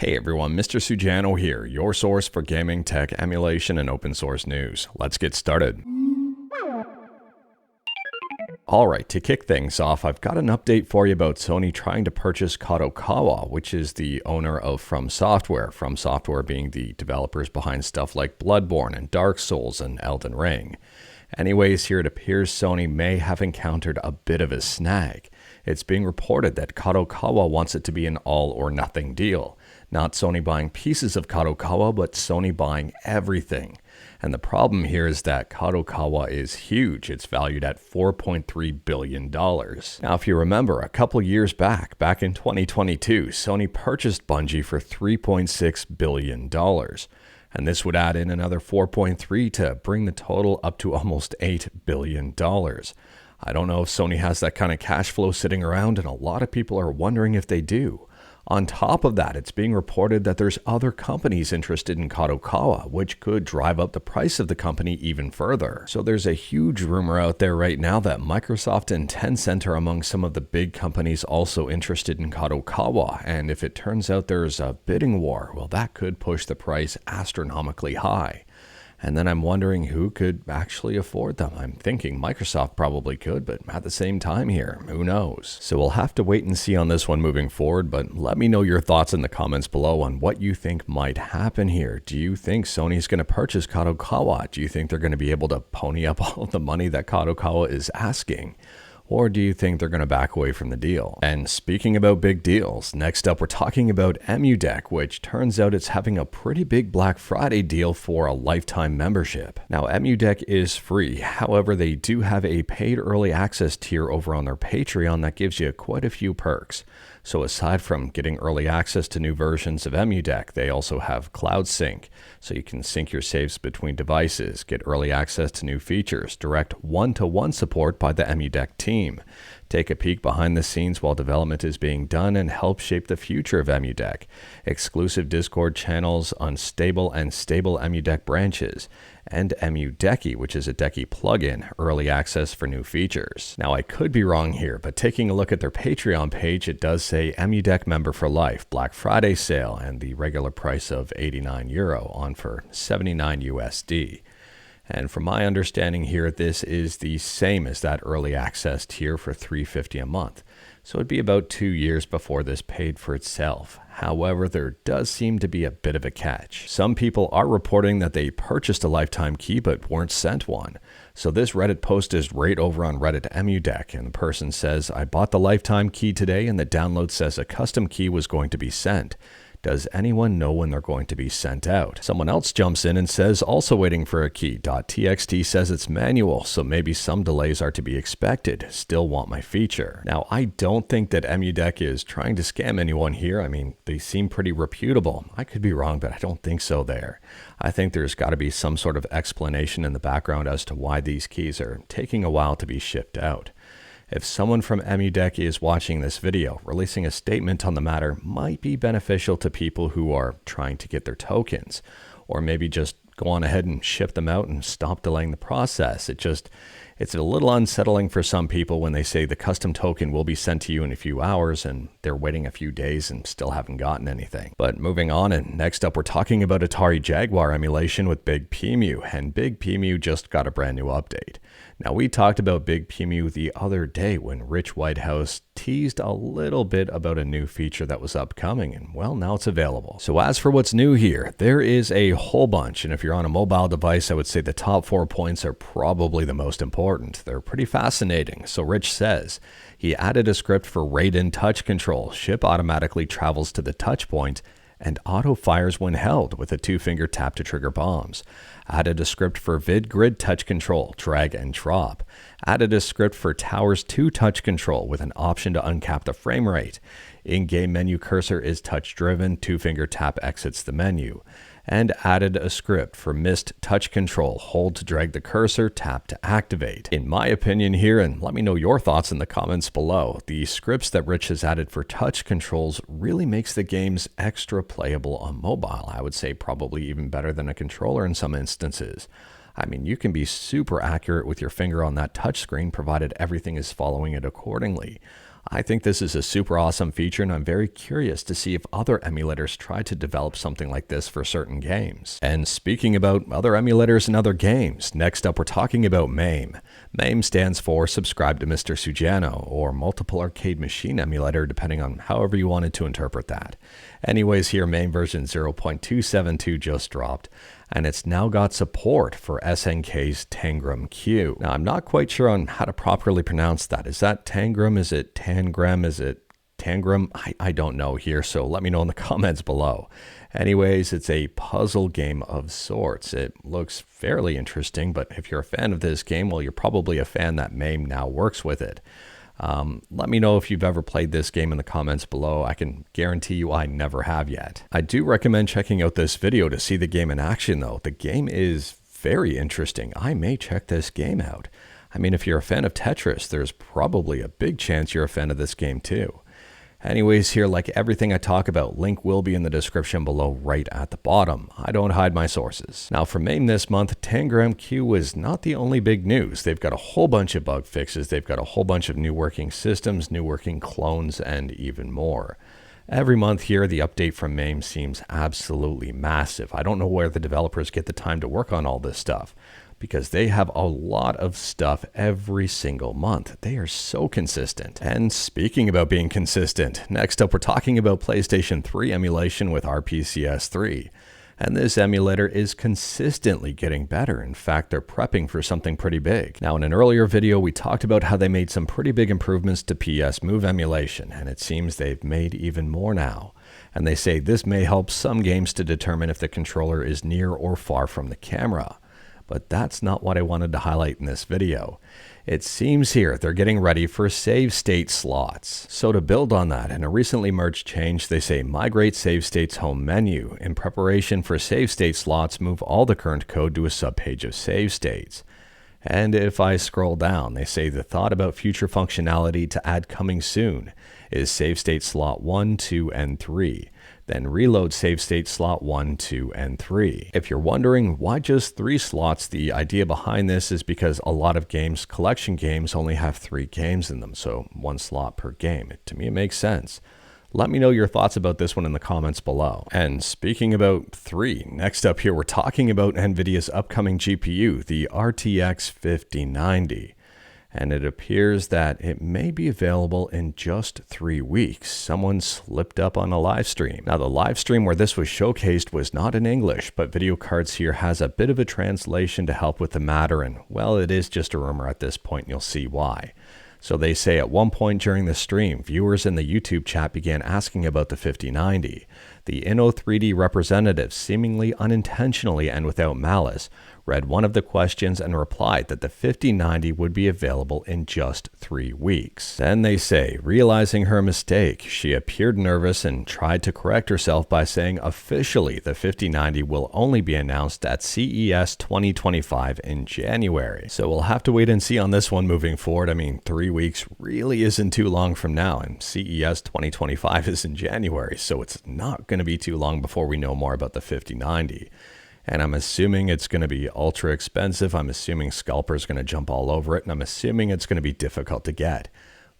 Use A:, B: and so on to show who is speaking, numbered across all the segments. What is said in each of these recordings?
A: Hey everyone, Mr. Sujano here, your source for gaming, tech, emulation, and open source news. Let's get started. Alright, to kick things off, I've got an update for you about Sony trying to purchase Kadokawa, which is the owner of From Software. From Software being the developers behind stuff like Bloodborne and Dark Souls and Elden Ring. Anyways, here it appears Sony may have encountered a bit of a snag. It's being reported that Kadokawa wants it to be an all-or-nothing deal. Not Sony buying pieces of Kadokawa, but Sony buying everything. And the problem here is that Kadokawa is huge. It's valued at $4.3 billion. Now, if you remember, a couple years back in 2022, Sony purchased Bungie for $3.6 billion. And this would add in another 4.3 to bring the total up to almost $8 billion. I don't know if Sony has that kind of cash flow sitting around, and a lot of people are wondering if they do. On top of that, it's being reported that there's other companies interested in Kadokawa, which could drive up the price of the company even further. So there's a huge rumor out there right now that Microsoft and Tencent are among some of the big companies also interested in Kadokawa, and if it turns out there's a bidding war, well, that could push the price astronomically high. And then I'm wondering who could actually afford them. I'm thinking Microsoft probably could, but at the same time here, who knows? So we'll have to wait and see on this one moving forward, but let me know your thoughts in the comments below on what you think might happen here. Do you think Sony's going to purchase Kadokawa? Do you think they're going to be able to pony up all of the money that Kadokawa is asking? Or do you think they're going to back away from the deal? And speaking about big deals, next up we're talking about Emudeck, which turns out it's having a pretty big Black Friday deal for a lifetime membership. Now, Emudeck is free. However, they do have a paid early access tier over on their Patreon that gives you quite a few perks. So aside from getting early access to new versions of Emudeck, they also have Cloud Sync, so you can sync your saves between devices, get early access to new features, direct one-to-one support by the Emudeck team, take a peek behind the scenes while development is being done, and help shape the future of Emudeck, exclusive Discord channels, unstable and stable Emudeck branches, and Emudecky, which is a Decky plugin, early access for new features. Now, I could be wrong here, but taking a look at their Patreon page, it does say Emudeck member for life, Black Friday sale, and the regular price of €89 on for 79 USD. And from my understanding here, this is the same as that early access tier for $350 a month. So it'd be about 2 years before this paid for itself. However, there does seem to be a bit of a catch. Some people are reporting that they purchased a lifetime key but weren't sent one. So this Reddit post is right over on Reddit Emudeck, and the person says, "I bought the lifetime key today and the download says a custom key was going to be sent. Does anyone know when they're going to be sent out?" Someone else jumps in and says, "Also waiting for a key. .txt says it's manual, so maybe some delays are to be expected. Still want my feature." Now, I don't think that Emudeck is trying to scam anyone here. I mean, they seem pretty reputable. I could be wrong, but I don't think so there. I think there's got to be some sort of explanation in the background as to why these keys are taking a while to be shipped out. If someone from Emudeck is watching this video, releasing a statement on the matter might be beneficial to people who are trying to get their tokens, or maybe just go on ahead and ship them out and stop delaying the process. It's a little unsettling for some people when they say the custom token will be sent to you in a few hours and they're waiting a few days and still haven't gotten anything. But moving on, and next up we're talking about Atari Jaguar emulation with BigPEmu, and BigPEmu just got a brand new update. Now, we talked about BigPEmu the other day when Rich Whitehouse teased a little bit about a new feature that was upcoming, and well, now it's available. So as for what's new here, there is a whole bunch, and if you're on a mobile device, I would say the top 4 points are probably the most important. They're pretty fascinating. So Rich says he added a script for Raiden touch control. Ship automatically travels to the touch point and auto fires when held with a 2-finger tap to trigger bombs. Added a script for VidGrid touch control, drag and drop. Added a script for Towers 2 touch control with an option to uncap the frame rate. In-game menu cursor is touch driven, 2-finger tap exits the menu. And added a script for Mist touch control, hold to drag the cursor, tap to activate. In my opinion here, and let me know your thoughts in the comments below, the scripts that Rich has added for touch controls really makes the games extra playable on mobile. I would say probably even better than a controller in some instances. I mean, you can be super accurate with your finger on that touch screen provided everything is following it accordingly. I think this is a super awesome feature, and I'm very curious to see if other emulators try to develop something like this for certain games. And speaking about other emulators and other games, next up we're talking about MAME. MAME stands for Subscribe to Mr. Sujano, or Multiple Arcade Machine Emulator, depending on however you wanted to interpret that. Anyways, here MAME version 0.272 just dropped, and it's now got support for SNK's Tangram Q. Now, I'm not quite sure on how to properly pronounce that. Is that Tangram? Is it Tangram? Is it Tangram? I don't know here, so let me know in the comments below. Anyways, it's a puzzle game of sorts. It looks fairly interesting, but if you're a fan of this game, well, you're probably a fan that MAME now works with it. Let me know if you've ever played this game in the comments below. I can guarantee you I never have yet. I do recommend checking out this video to see the game in action though. The game is very interesting. I may check this game out. I mean, if you're a fan of Tetris, there's probably a big chance you're a fan of this game too. Anyways, here, like everything I talk about, link will be in the description below right at the bottom. I don't hide my sources. Now for MAME this month, Tangram Q was not the only big news. They've got a whole bunch of bug fixes. They've got a whole bunch of new working systems, new working clones, and even more. Every month here, the update from MAME seems absolutely massive. I don't know where the developers get the time to work on all this stuff, because they have a lot of stuff every single month. They are so consistent. And speaking about being consistent, next up we're talking about PlayStation 3 emulation with RPCS3. And this emulator is consistently getting better. In fact, they're prepping for something pretty big. Now, in an earlier video, we talked about how they made some pretty big improvements to PSMove emulation, and it seems they've made even more now. And they say this may help some games to determine if the controller is near or far from the camera. But that's not what I wanted to highlight in this video. It seems here they're getting ready for save state slots. So to build on that, in a recently merged change, they say migrate save states home menu. In preparation for save state slots, move all the current code to a subpage of save states. And if I scroll down, they say the thought about future functionality to add coming soon is save state slot 1, 2, and 3. Then reload save state slot 1, 2, and 3. If you're wondering why just 3 slots, the idea behind this is because a lot of games, collection games, only have 3 games in them, so 1 slot per game. To me, it makes sense. Let me know your thoughts about this one in the comments below. And speaking about 3, next up here, we're talking about NVIDIA's upcoming GPU, the RTX 5090. And it appears that it may be available in just 3 weeks. Someone slipped up on a live stream. Now, the live stream where this was showcased was not in English, but Video Cards here has a bit of a translation to help with the matter, and well, it is just a rumor at this point, and you'll see why. So they say at one point during the stream, viewers in the YouTube chat began asking about the 5090. The Inno3D representative, seemingly unintentionally and without malice, read one of the questions and replied that the 5090 would be available in just 3 weeks. Then they say, realizing her mistake, she appeared nervous and tried to correct herself by saying officially the 5090 will only be announced at CES 2025 in January. So we'll have to wait and see on this one moving forward. I mean, 3 weeks really isn't too long from now, and CES 2025 is in January, so it's not going to be too long before we know more about the 5090. And I'm assuming it's going to be ultra expensive. I'm assuming scalpers are going to jump all over it, and I'm assuming it's going to be difficult to get.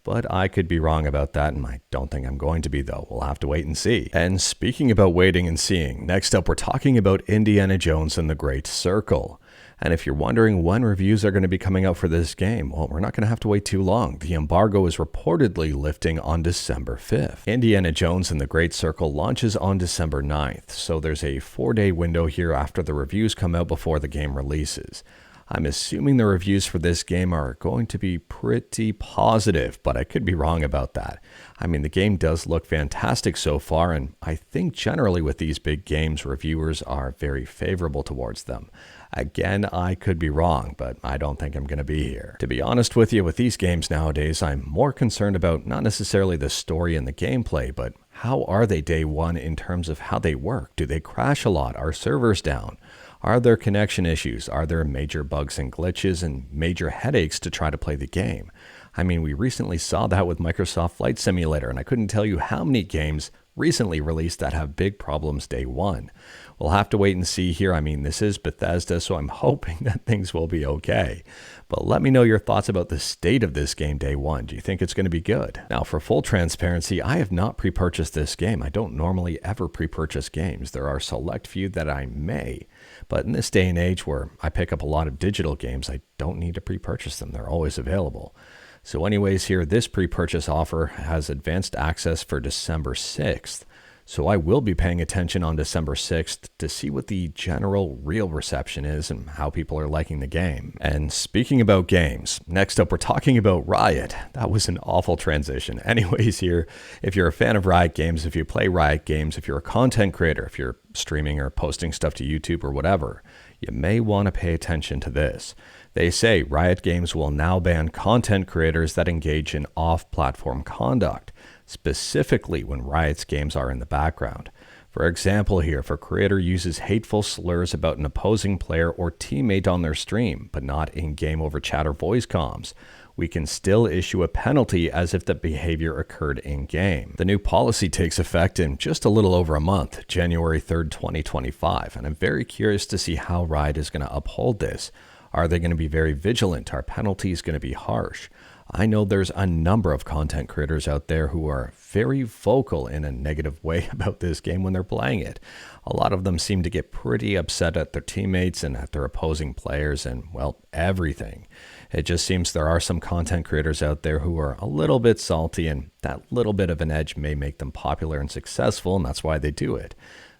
A: But I could be wrong about that, and I don't think I'm going to be, though. We'll have to wait and see. And speaking about waiting and seeing, next up we're talking about Indiana Jones and the Great Circle. And if you're wondering when reviews are going to be coming out for this game, well, we're not going to have to wait too long. The embargo is reportedly lifting on December 5th. Indiana Jones and the Great Circle launches on December 9th, so there's a 4-day window here after the reviews come out before the game releases. I'm assuming the reviews for this game are going to be pretty positive, but I could be wrong about that. I mean, the game does look fantastic so far, and I think generally with these big games, reviewers are very favorable towards them. Again, I could be wrong, but I don't think I'm going to be here. To be honest with you, with these games nowadays, I'm more concerned about not necessarily the story and the gameplay, but how are they day one in terms of how they work? Do they crash a lot? Are servers down? Are there connection issues? Are there major bugs and glitches and major headaches to try to play the game? I mean, we recently saw that with Microsoft Flight Simulator, and I couldn't tell you how many games recently released that have big problems day one. We'll have to wait and see here. I mean, this is Bethesda, so I'm hoping that things will be okay. But let me know your thoughts about the state of this game day one. Do you think it's going to be good? Now, for full transparency, I have not pre-purchased this game. I don't normally ever pre-purchase games. There are select few that I may, but in this day and age where I pick up a lot of digital games, I don't need to pre-purchase them. They're always available. So anyways, here, this pre-purchase offer has advanced access for December 6th. So I will be paying attention on December 6th to see what the general real reception is and how people are liking the game. And speaking about games, next up we're talking about RIOT. That was an awful transition. Anyways here, if you're a fan of RIOT games, if you play RIOT games, if you're a content creator, if you're streaming or posting stuff to YouTube or whatever, you may want to pay attention to this. They say RIOT Games will now ban content creators that engage in off-platform conduct, specifically when RIOT's games are in the background. For example here, if a creator uses hateful slurs about an opposing player or teammate on their stream, but not in-game over chat or voice comms, we can still issue a penalty as if the behavior occurred in-game. The new policy takes effect in just a little over a month, January 3rd, 2025, and I'm very curious to see how RIOT is going to uphold this. Are they going to be very vigilant? Are penalties going to be harsh? I know there's a number of content creators out there who are very vocal in a negative way about this game when they're playing it. A lot of them seem to get pretty upset at their teammates and at their opposing players and, well, everything. It just seems there are some content creators out there who are a little bit salty, and that little bit of an edge may make them popular and successful, and that's why they do it.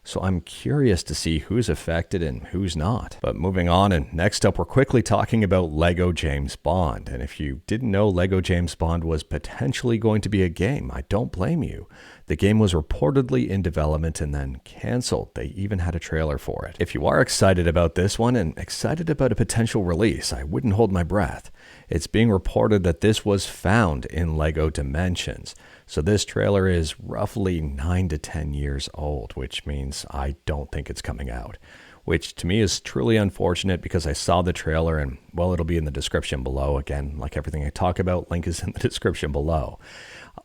A: So I'm curious to see who's affected and who's not. But moving on, and next up, we're quickly talking about Lego James Bond. And if you didn't know Lego James Bond was potentially going to be a game, I don't blame you. The game was reportedly in development and then canceled. They even had a trailer for it. If you are excited about this one and excited about a potential release, I wouldn't hold my breath. It's being reported that this was found in LEGO Dimensions. So this trailer is roughly 9 to 10 years old, which means I don't think it's coming out, which to me is truly unfortunate because I saw the trailer and, well, it'll be in the description below. Again, like everything I talk about, link is in the description below.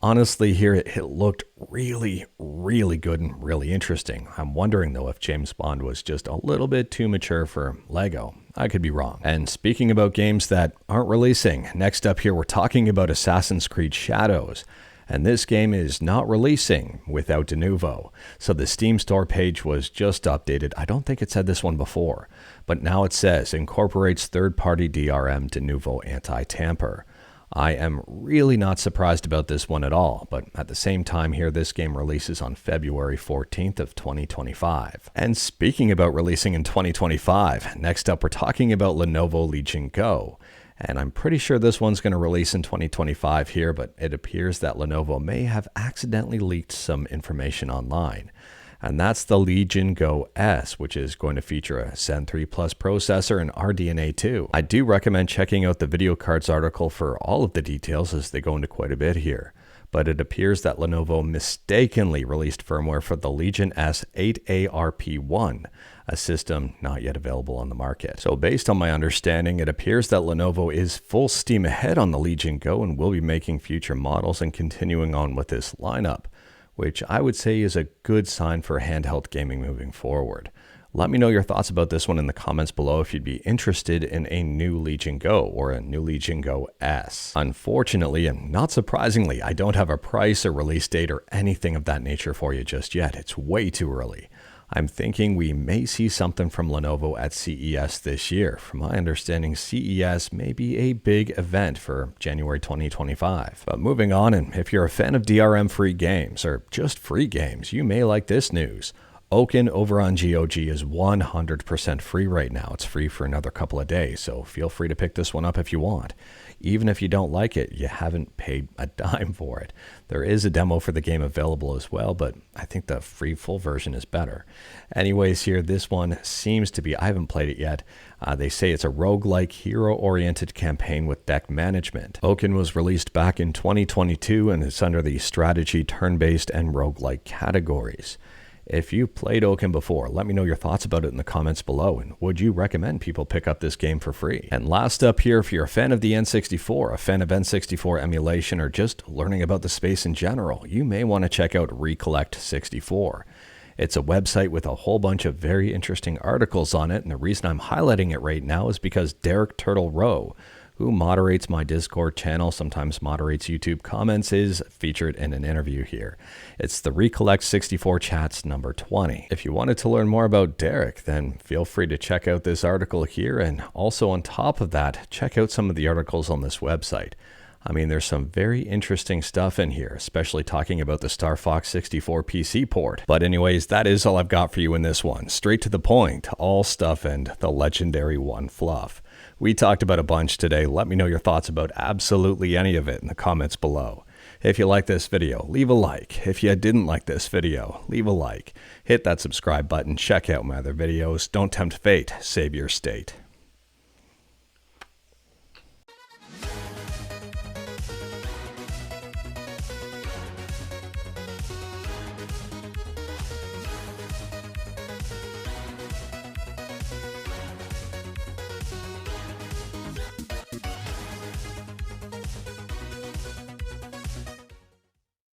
A: Honestly, here it looked really, really good and really interesting. I'm wondering, though, if James Bond was just a little bit too mature for LEGO. I could be wrong. And speaking about games that aren't releasing, next up here we're talking about Assassin's Creed Shadows. And this game is not releasing without Denuvo. So the Steam store page was just updated. I don't think it said this one before, but now it says incorporates third-party DRM Denuvo anti-tamper. I am really not surprised about this one at all, but at the same time here, this game releases on February 14th of 2025. And speaking about releasing in 2025, next up we're talking about Lenovo Legion Go. And I'm pretty sure this one's going to release in 2025 here, but it appears that Lenovo may have accidentally leaked some information online. And that's the Legion Go S, which is going to feature a Zen 3 Plus processor and RDNA 2. I do recommend checking out the video cards article for all of the details as they go into quite a bit here. But it appears that Lenovo mistakenly released firmware for the Legion S 8ARP1, a system not yet available on the market. So based on my understanding, it appears that Lenovo is full steam ahead on the Legion Go and will be making future models and continuing on with this lineup, which I would say is a good sign for handheld gaming moving forward. Let me know your thoughts about this one in the comments below if you'd be interested in a new Legion Go or a new Legion Go S. Unfortunately, and not surprisingly, I don't have a price or release date or anything of that nature for you just yet. It's way too early. I'm thinking we may see something from Lenovo at CES this year. From my understanding, CES may be a big event for January 2025. But moving on, and if you're a fan of DRM-free games or just free games, you may like this news. Oaken over on GOG is 100% free right now. It's free for another couple of days, so feel free to pick this one up if you want. Even if you don't like it, you haven't paid a dime for it. There is a demo for the game available as well, but I think the free full version is better. Anyways, here, this one seems to be, I haven't played it yet. They say it's a roguelike, hero-oriented campaign with deck management. Oaken was released back in 2022 and it's under the strategy, turn-based, and roguelike categories. If you played Oaken before, let me know your thoughts about it in the comments below, and would you recommend people pick up this game for free? And last up here, if you're a fan of the N64, a fan of N64 emulation, or just learning about the space in general, you may want to check out ReCollect 64. It's a website with a whole bunch of very interesting articles on it, and the reason I'm highlighting it right now is because Derek Turtle Rowe, who moderates my Discord channel, sometimes moderates YouTube comments, is featured in an interview here. It's the ReCollect 64 Chats number 20. If you wanted to learn more about Derek, then feel free to check out this article here, and also on top of that, check out some of the articles on this website. I mean, there's some very interesting stuff in here, especially talking about the Star Fox 64 PC port. But anyways, that is all I've got for you in this one. Straight to the point, all stuff and the legendary one fluff. We talked about a bunch today. Let me know your thoughts about absolutely any of it in the comments below. If you like this video, leave a like. If you didn't like this video, leave a like. Hit that subscribe button, check out my other videos. Don't tempt fate, save your state.